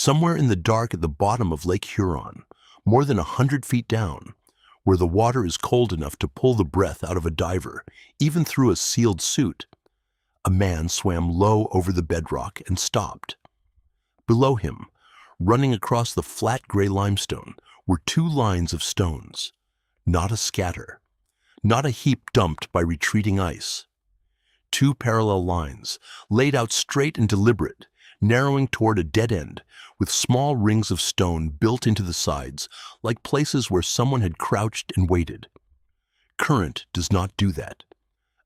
somewhere in the dark at the bottom of Lake Huron, more than 100 feet down, where the water is cold enough to pull the breath out of a diver, even through a sealed suit. A man swam low over the bedrock and stopped. Below him, running across the flat gray limestone, were two lines of stones, not a scatter, not a heap dumped by retreating ice. Two parallel lines, laid out straight and deliberate, narrowing toward a dead end, with small rings of stone built into the sides, like places where someone had crouched and waited. Current does not do that.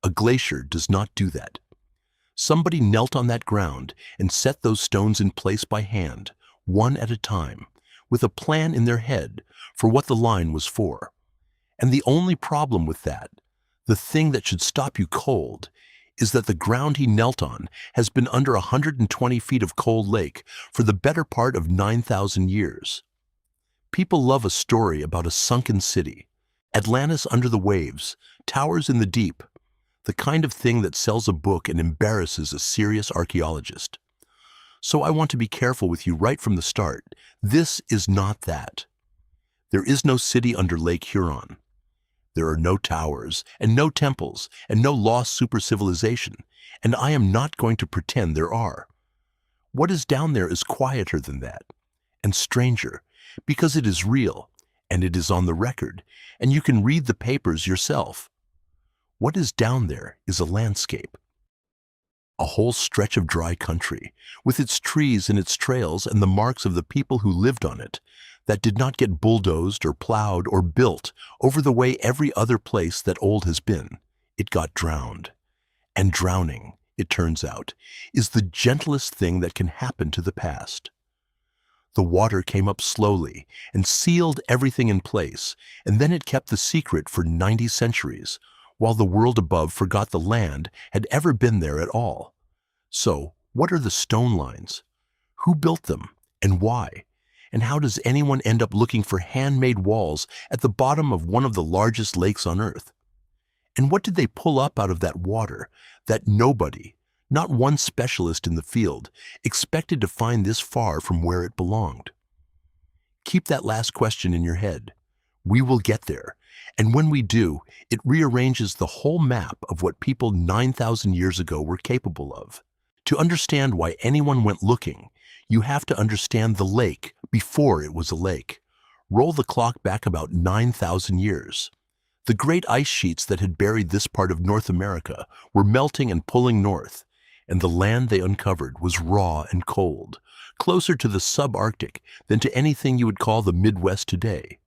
A glacier does not do that. Somebody knelt on that ground and set those stones in place by hand, one at a time, with a plan in their head for what the line was for. And the only problem with that, the thing that should stop you cold, is that the ground he knelt on has been under 120 feet of cold lake for the better part of 9,000 years. People love a story about a sunken city, Atlantis under the waves, towers in the deep, the kind of thing that sells a book and embarrasses a serious archaeologist. So I want to be careful with you right from the start. This is not that. There is no city under Lake Huron. There are no towers, and no temples, and no lost super-civilization, and I am not going to pretend there are. What is down there is quieter than that, and stranger, because it is real, and it is on the record, and you can read the papers yourself. What is down there is a landscape. A whole stretch of dry country, with its trees and its trails and the marks of the people who lived on it, that did not get bulldozed or plowed or built over the way every other place that old has been. It got drowned. And drowning, it turns out, is the gentlest thing that can happen to the past. The water came up slowly and sealed everything in place, and then it kept the secret for 90 centuries, while the world above forgot the land had ever been there at all. So, what are the stone lines? Who built them, and why? And how does anyone end up looking for handmade walls at the bottom of one of the largest lakes on Earth? And what did they pull up out of that water that nobody, not one specialist in the field, expected to find this far from where it belonged? Keep that last question in your head. We will get there, and when we do, it rearranges the whole map of what people 9,000 years ago were capable of. To understand why anyone went looking, you have to understand the lake before it was a lake. Roll the clock back about 9,000 years. The great ice sheets that had buried this part of North America were melting and pulling north, and the land they uncovered was raw and cold, closer to the subarctic than to anything you would call the Midwest today.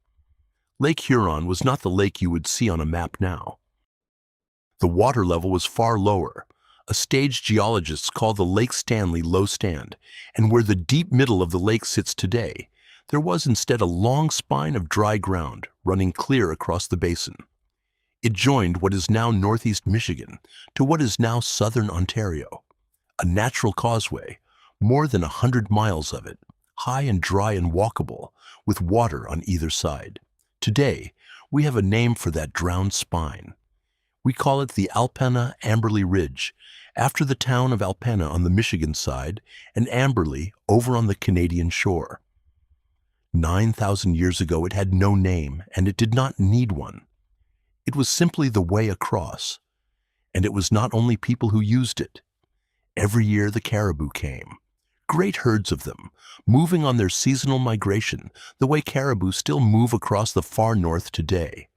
Lake Huron was not the lake you would see on a map now. The water level was far lower, a stage geologists call the Lake Stanley low stand, and where the deep middle of the lake sits today, there was instead a long spine of dry ground running clear across the basin. It joined what is now northeast Michigan to what is now southern Ontario, a natural causeway, more than 100 miles of it, high and dry and walkable, with water on either side. Today, we have a name for that drowned spine. We call it the Alpena-Amberley Ridge, after the town of Alpena on the Michigan side and Amberley over on the Canadian shore. 9,000 years ago it had no name, and it did not need one. It was simply the way across, and it was not only people who used it. Every year the caribou came, great herds of them, moving on their seasonal migration the way caribou still move across the far north today,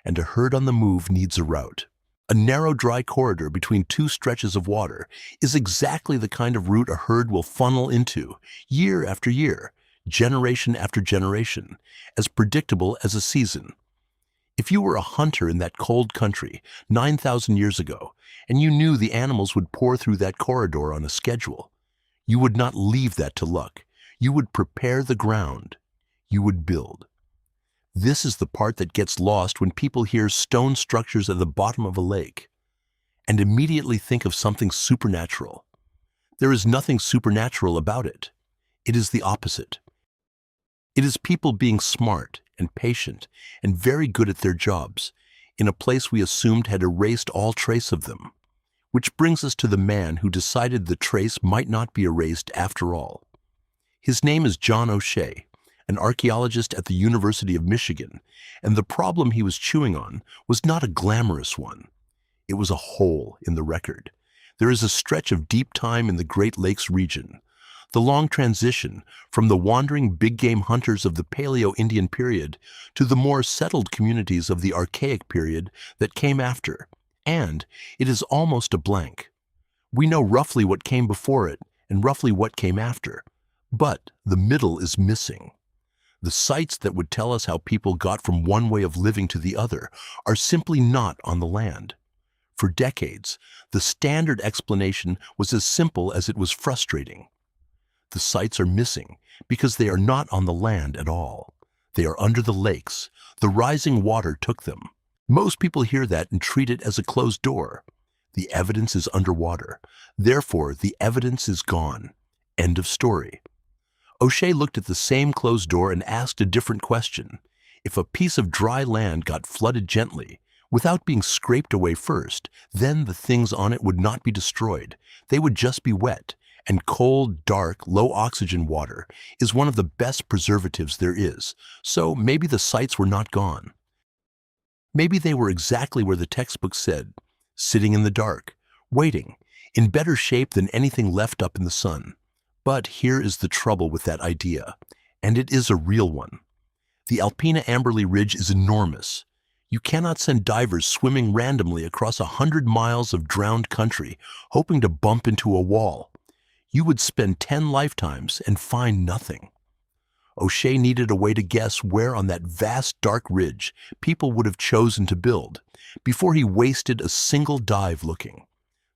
and a herd on the move needs a route. A narrow, dry corridor between two stretches of water is exactly the kind of route a herd will funnel into, year after year, generation after generation, as predictable as a season. If you were a hunter in that cold country 9,000 years ago, and you knew the animals would pour through that corridor on a schedule, you would not leave that to luck. You would prepare the ground. You would build. This is the part that gets lost when people hear stone structures at the bottom of a lake and immediately think of something supernatural. There is nothing supernatural about it. It is the opposite. It is people being smart and patient and very good at their jobs in a place we assumed had erased all trace of them. Which brings us to the man who decided the trace might not be erased after all. His name is John O'Shea, an archaeologist at the University of Michigan, and the problem he was chewing on was not a glamorous one. It was a hole in the record. There is a stretch of deep time in the Great Lakes region, the long transition from the wandering big-game hunters of the Paleo-Indian period to the more settled communities of the Archaic period that came after, and it is almost a blank. We know roughly what came before it and roughly what came after, but the middle is missing. The sites that would tell us how people got from one way of living to the other are simply not on the land. For decades, the standard explanation was as simple as it was frustrating. The sites are missing because they are not on the land at all. They are under the lakes. The rising water took them. Most people hear that and treat it as a closed door. The evidence is underwater. Therefore, the evidence is gone. End of story. O'Shea looked at the same closed door and asked a different question. If a piece of dry land got flooded gently, without being scraped away first, then the things on it would not be destroyed. They would just be wet, and cold, dark, low-oxygen water is one of the best preservatives there is, so maybe the sites were not gone. Maybe they were exactly where the textbook said, sitting in the dark, waiting, in better shape than anything left up in the sun. But here is the trouble with that idea, and it is a real one. The Alpena-Amberley Ridge is enormous. You cannot send divers swimming randomly across 100 miles of drowned country, hoping to bump into a wall. You would spend 10 lifetimes and find nothing. O'Shea needed a way to guess where on that vast dark ridge people would have chosen to build before he wasted a single dive looking.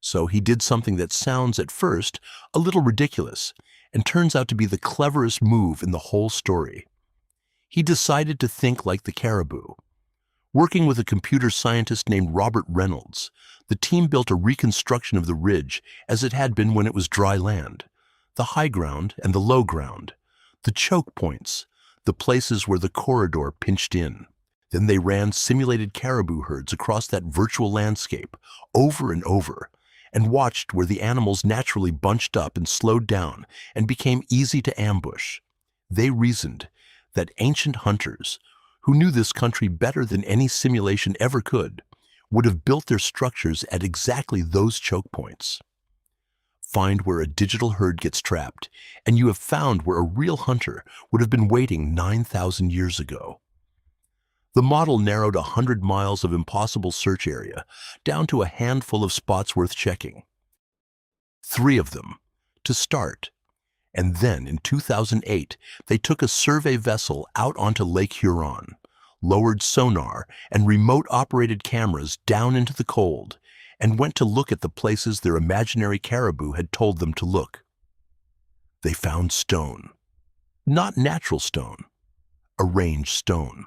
So he did something that sounds at first a little ridiculous and turns out to be the cleverest move in the whole story. He decided to think like the caribou. Working with a computer scientist named Robert Reynolds, the team built a reconstruction of the ridge as it had been when it was dry land, the high ground and the low ground, the choke points, the places where the corridor pinched in. Then they ran simulated caribou herds across that virtual landscape over and over and watched where the animals naturally bunched up and slowed down and became easy to ambush. They reasoned that ancient hunters, who knew this country better than any simulation ever could, would have built their structures at exactly those choke points. Find where a digital herd gets trapped, and you have found where a real hunter would have been waiting 9,000 years ago. The model narrowed 100 miles of impossible search area down to a handful of spots worth checking. 3 of them, to start. And then, in 2008, they took a survey vessel out onto Lake Huron, lowered sonar and remote-operated cameras down into the cold, and went to look at the places their imaginary caribou had told them to look. They found stone. Not natural stone. Arranged stone.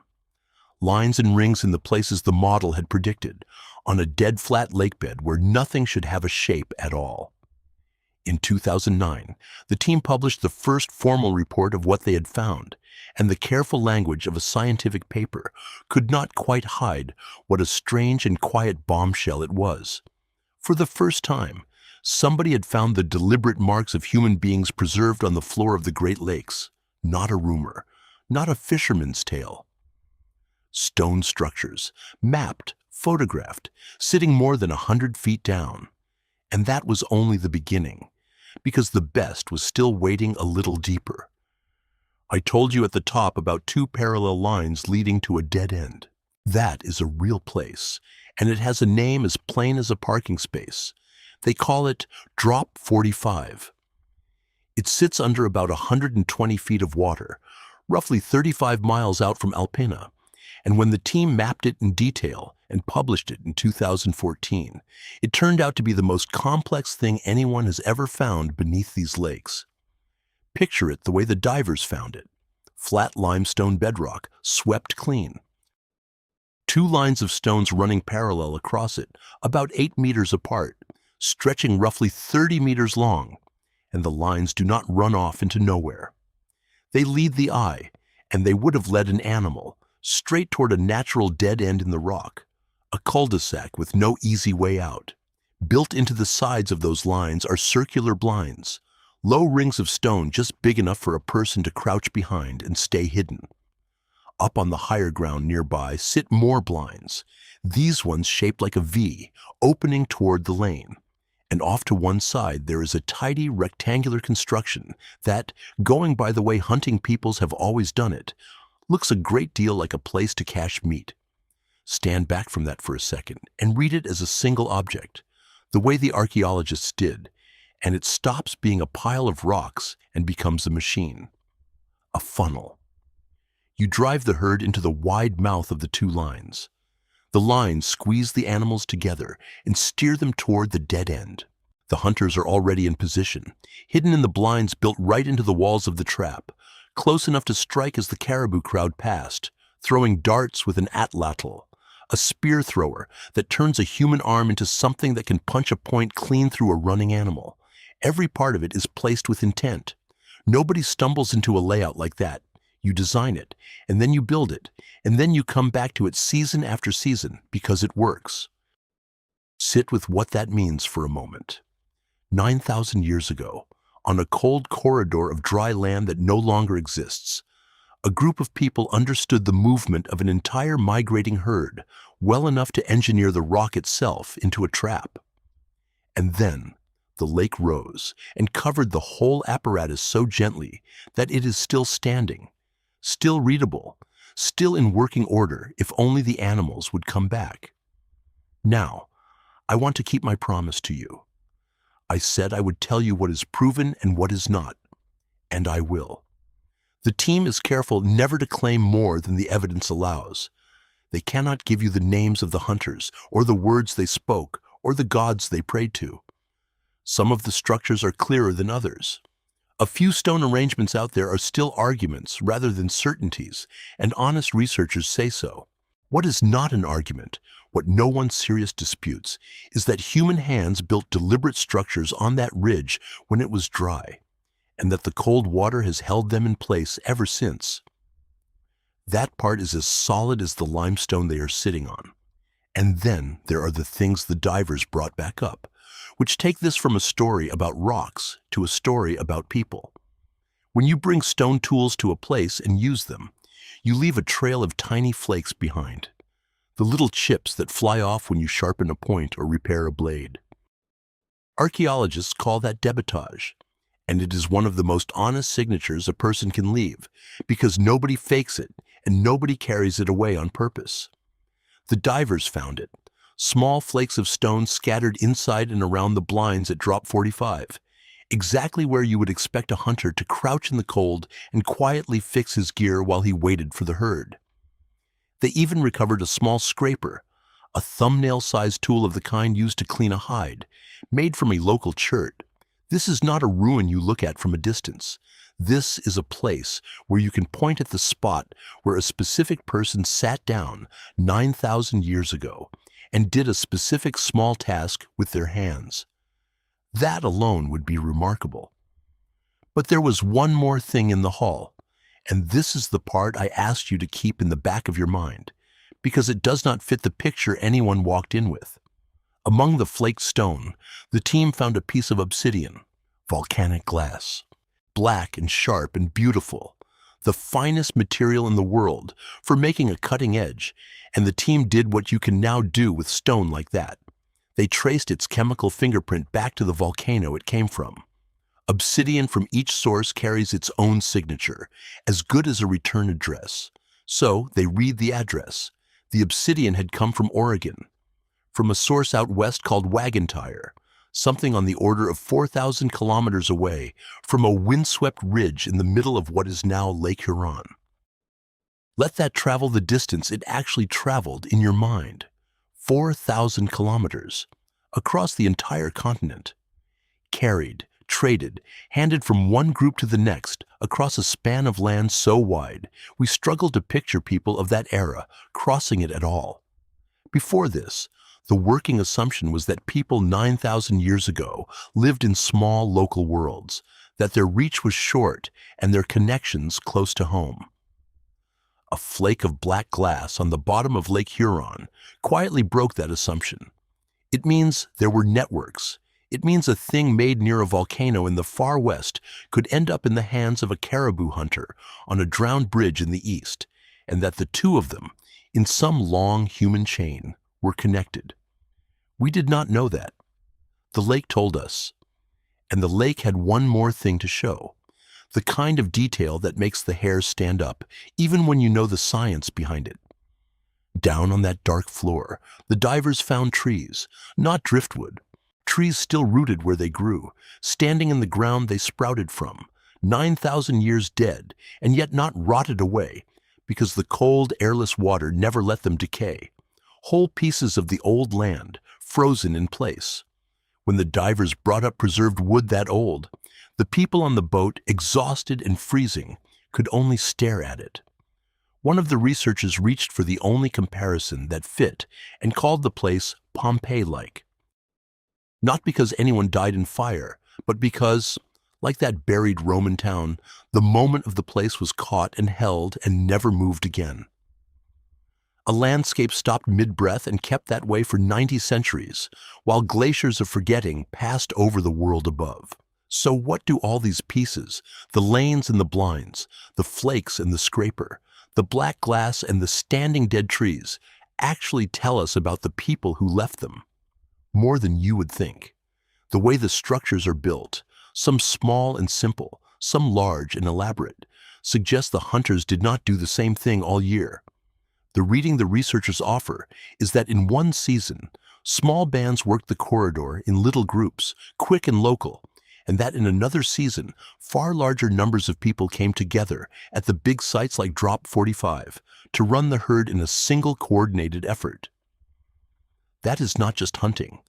Lines and rings in the places the model had predicted, on a dead flat lakebed where nothing should have a shape at all. In 2009, the team published the first formal report of what they had found, and the careful language of a scientific paper could not quite hide what a strange and quiet bombshell it was. For the first time, somebody had found the deliberate marks of human beings preserved on the floor of the Great Lakes, not a rumor, not a fisherman's tale. Stone structures, mapped, photographed, sitting more than 100 feet down. And that was only the beginning, because the best was still waiting a little deeper. I told you at the top about 2 parallel lines leading to a dead end. That is a real place, and it has a name as plain as a parking space. They call it Drop 45. It sits under about 120 feet of water, roughly 35 miles out from Alpena, and when the team mapped it in detail and published it in 2014, it turned out to be the most complex thing anyone has ever found beneath these lakes. Picture it the way the divers found it. Flat limestone bedrock, swept clean. 2 lines of stones running parallel across it, about 8 meters apart, stretching roughly 30 meters long, and the lines do not run off into nowhere. They lead the eye, and they would have led an animal, straight toward a natural dead end in the rock, a cul-de-sac with no easy way out. Built into the sides of those lines are circular blinds, Low rings of stone just big enough for a person to crouch behind and stay hidden. Up on the higher ground nearby sit more blinds, these ones shaped like a V, opening toward the lane. And off to one side there is a tidy rectangular construction that, going by the way hunting peoples have always done it, looks a great deal like a place to cache meat. Stand back from that for a second and read it as a single object, the way the archaeologists did, and it stops being a pile of rocks and becomes a machine. A funnel. You drive the herd into the wide mouth of the two lines. The lines squeeze the animals together and steer them toward the dead end. The hunters are already in position, hidden in the blinds built right into the walls of the trap, close enough to strike as the caribou crowd passed, throwing darts with an atlatl, a spear thrower that turns a human arm into something that can punch a point clean through a running animal. Every part of it is placed with intent. Nobody stumbles into a layout like that. You design it, and then you build it, and then you come back to it season after season because it works. Sit with what that means for a moment. 9,000 years ago, on a cold corridor of dry land that no longer exists, a group of people understood the movement of an entire migrating herd well enough to engineer the rock itself into a trap. And then, the lake rose and covered the whole apparatus so gently that it is still standing, still readable, still in working order if only the animals would come back. Now, I want to keep my promise to you. I said I would tell you what is proven and what is not, and I will. The team is careful never to claim more than the evidence allows. They cannot give you the names of the hunters, or the words they spoke, or the gods they prayed to. Some of the structures are clearer than others. A few stone arrangements out there are still arguments rather than certainties, and honest researchers say so. What is not an argument, what no one serious disputes, is that human hands built deliberate structures on that ridge when it was dry, and that the cold water has held them in place ever since. That part is as solid as the limestone they are sitting on. And then there are the things the divers brought back up, which take this from a story about rocks to a story about people. When you bring stone tools to a place and use them, you leave a trail of tiny flakes behind, the little chips that fly off when you sharpen a point or repair a blade. Archaeologists call that debitage, and it is one of the most honest signatures a person can leave, because nobody fakes it and nobody carries it away on purpose. The divers found it, small flakes of stone scattered inside and around the blinds at drop 45, exactly where you would expect a hunter to crouch in the cold and quietly fix his gear while he waited for the herd. They even recovered a small scraper, a thumbnail-sized tool of the kind used to clean a hide, made from a local chert. This is not a ruin you look at from a distance. This is a place where you can point at the spot where a specific person sat down 9,000 years ago and did a specific small task with their hands. That alone would be remarkable. But there was one more thing in the hall, and this is the part I asked you to keep in the back of your mind, because it does not fit the picture anyone walked in with. Among the flaked stone, the team found a piece of obsidian, volcanic glass, black and sharp and beautiful, the finest material in the world for making a cutting edge, and the team did what you can now do with stone like that. They traced its chemical fingerprint back to the volcano it came from. Obsidian from each source carries its own signature, as good as a return address. So they read the address. The obsidian had come from Oregon, from a source out west called Wagon Tire, something on the order of 4,000 kilometers away from a windswept ridge in the middle of what is now Lake Huron. Let that travel the distance it actually traveled in your mind. 4,000 kilometers, across the entire continent. Carried, traded, handed from one group to the next, across a span of land so wide, we struggle to picture people of that era crossing it at all. Before this, the working assumption was that people 9,000 years ago lived in small local worlds, that their reach was short and their connections close to home. A flake of black glass on the bottom of Lake Huron quietly broke that assumption. It means there were networks. It means a thing made near a volcano in the far west could end up in the hands of a caribou hunter on a drowned bridge in the east, and that the two of them, in some long human chain, were connected. We did not know that. The lake told us. And the lake had one more thing to show. The kind of detail that makes the hairs stand up, even when you know the science behind it. Down on that dark floor, the divers found trees, not driftwood, trees still rooted where they grew, standing in the ground they sprouted from, 9,000 years dead, and yet not rotted away, because the cold, airless water never let them decay. Whole pieces of the old land, frozen in place. When the divers brought up preserved wood that old, the people on the boat, exhausted and freezing, could only stare at it. One of the researchers reached for the only comparison that fit and called the place Pompeii-like. Not because anyone died in fire, but because, like that buried Roman town, the moment of the place was caught and held and never moved again. A landscape stopped mid-breath and kept that way for 90 centuries, while glaciers of forgetting passed over the world above. So what do all these pieces, the lanes and the blinds, the flakes and the scraper, the black glass and the standing dead trees, actually tell us about the people who left them? More than you would think. The way the structures are built, some small and simple, some large and elaborate, suggests the hunters did not do the same thing all year. The reading the researchers offer is that in one season, small bands worked the corridor in little groups, quick and local, and that in another season, far larger numbers of people came together at the big sites like Drop 45 to run the herd in a single coordinated effort. That is not just hunting.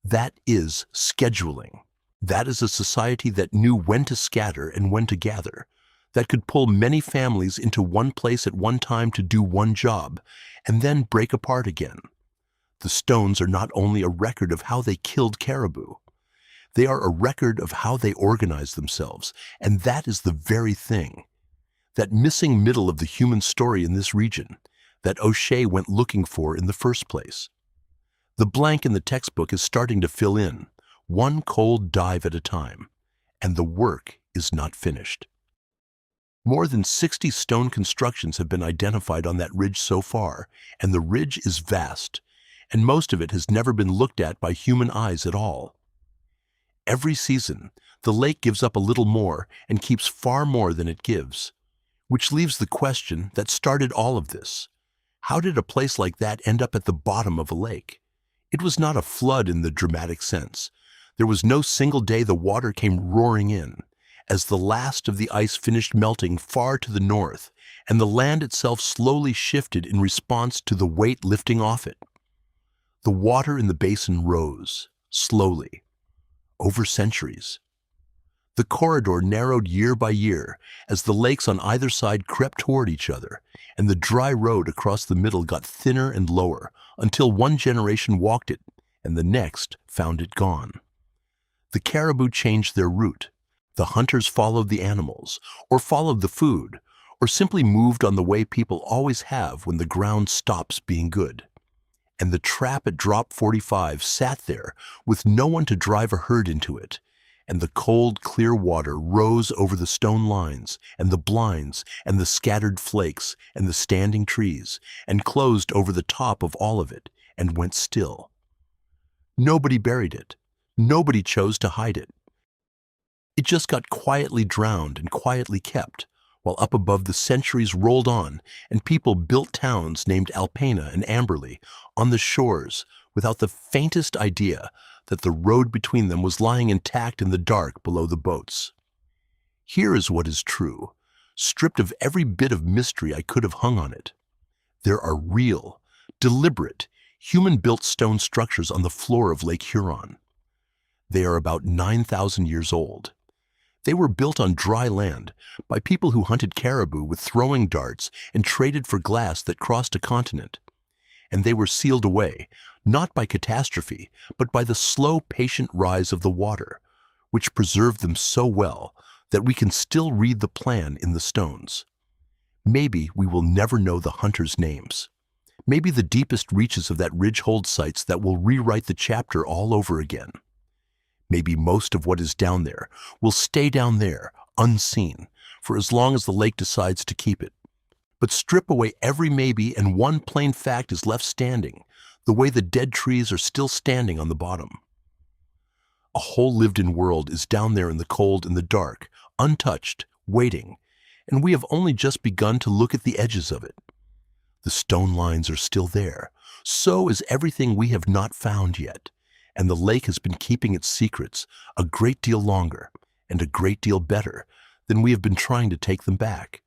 That is scheduling. That is a society that knew when to scatter and when to gather, that could pull many families into one place at one time to do one job, and then break apart again. The stones are not only a record of how they killed caribou. They are a record of how they organized themselves, and that is the very thing. That missing middle of the human story in this region, that O'Shea went looking for in the first place. The blank in the textbook is starting to fill in, one cold dive at a time, and the work is not finished. More than 60 stone constructions have been identified on that ridge so far, and the ridge is vast, and most of it has never been looked at by human eyes at all. Every season, the lake gives up a little more and keeps far more than it gives, which leaves the question that started all of this. How did a place like that end up at the bottom of a lake? It was not a flood in the dramatic sense. There was no single day the water came roaring in, as the last of the ice finished melting far to the north, and the land itself slowly shifted in response to the weight lifting off it. The water in the basin rose, slowly, over centuries. The corridor narrowed year by year as the lakes on either side crept toward each other, and the dry road across the middle got thinner and lower until one generation walked it, and the next found it gone. The caribou changed their route. The hunters followed the animals, or followed the food, or simply moved on the way people always have when the ground stops being good. And the trap at Drop 45 sat there with no one to drive a herd into it, and the cold, clear water rose over the stone lines, and the blinds, and the scattered flakes, and the standing trees, and closed over the top of all of it, and went still. Nobody buried it. Nobody chose to hide it. It just got quietly drowned and quietly kept, while up above the centuries rolled on and people built towns named Alpena and Amberley on the shores without the faintest idea that the road between them was lying intact in the dark below the boats. Here is what is true, stripped of every bit of mystery I could have hung on it. There are real, deliberate, human-built stone structures on the floor of Lake Huron. They are about 9,000 years old. They were built on dry land by people who hunted caribou with throwing darts and traded for glass that crossed a continent. And they were sealed away, not by catastrophe, but by the slow, patient rise of the water, which preserved them so well that we can still read the plan in the stones. Maybe we will never know the hunters' names. Maybe the deepest reaches of that ridge hold sites that will rewrite the chapter all over again. Maybe most of what is down there will stay down there, unseen, for as long as the lake decides to keep it. But strip away every maybe and one plain fact is left standing, the way the dead trees are still standing on the bottom. A whole lived-in world is down there in the cold and the dark, untouched, waiting, and we have only just begun to look at the edges of it. The stone lines are still there, so is everything we have not found yet, and the lake has been keeping its secrets a great deal longer and a great deal better than we have been trying to take them back.